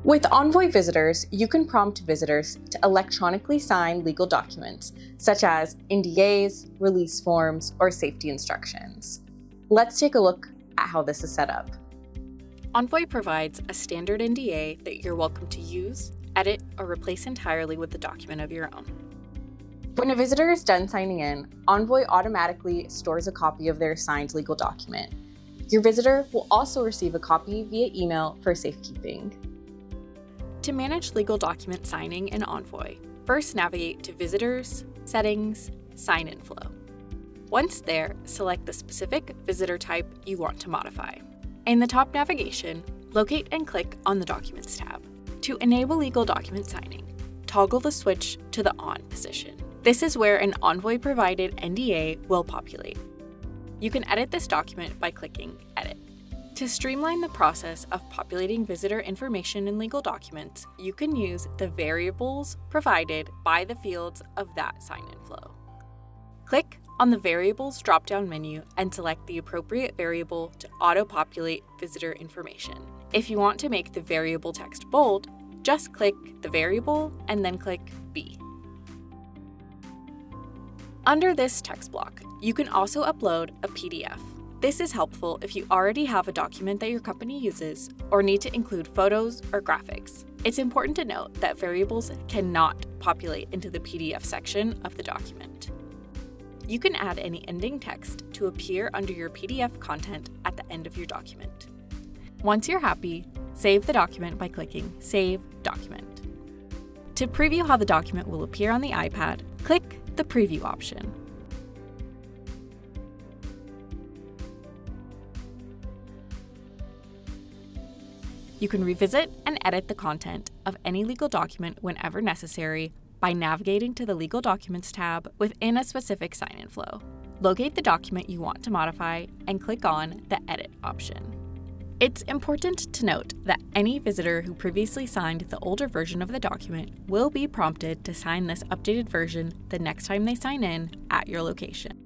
With Envoy Visitors, you can prompt visitors to electronically sign legal documents, such as NDAs, release forms, or safety instructions. Let's take a look at how this is set up. Envoy provides a standard NDA that you're welcome to use, edit, or replace entirely with a document of your own. When a visitor is done signing in, Envoy automatically stores a copy of their signed legal document. Your visitor will also receive a copy via email for safekeeping. To manage legal document signing in Envoy, first navigate to Visitors, Settings, Sign-in Flow. Once there, select the specific visitor type you want to modify. In the top navigation, locate and click on the Documents tab. To enable legal document signing, toggle the switch to the On position. This is where an Envoy-provided NDA will populate. You can edit this document by clicking Edit. To streamline the process of populating visitor information in legal documents, you can use the variables provided by the fields of that sign-in flow. Click on the Variables drop-down menu and select the appropriate variable to auto-populate visitor information. If you want to make the variable text bold, just click the variable and then click B. Under this text block, you can also upload a PDF. This is helpful if you already have a document that your company uses or need to include photos or graphics. It's important to note that variables cannot populate into the PDF section of the document. You can add any ending text to appear under your PDF content at the end of your document. Once you're happy, save the document by clicking Save Document. To preview how the document will appear on the iPad, click the Preview option. You can revisit and edit the content of any legal document whenever necessary by navigating to the Legal Documents tab within a specific sign-in flow. Locate the document you want to modify and click on the Edit option. It's important to note that any visitor who previously signed the older version of the document will be prompted to sign this updated version the next time they sign in at your location.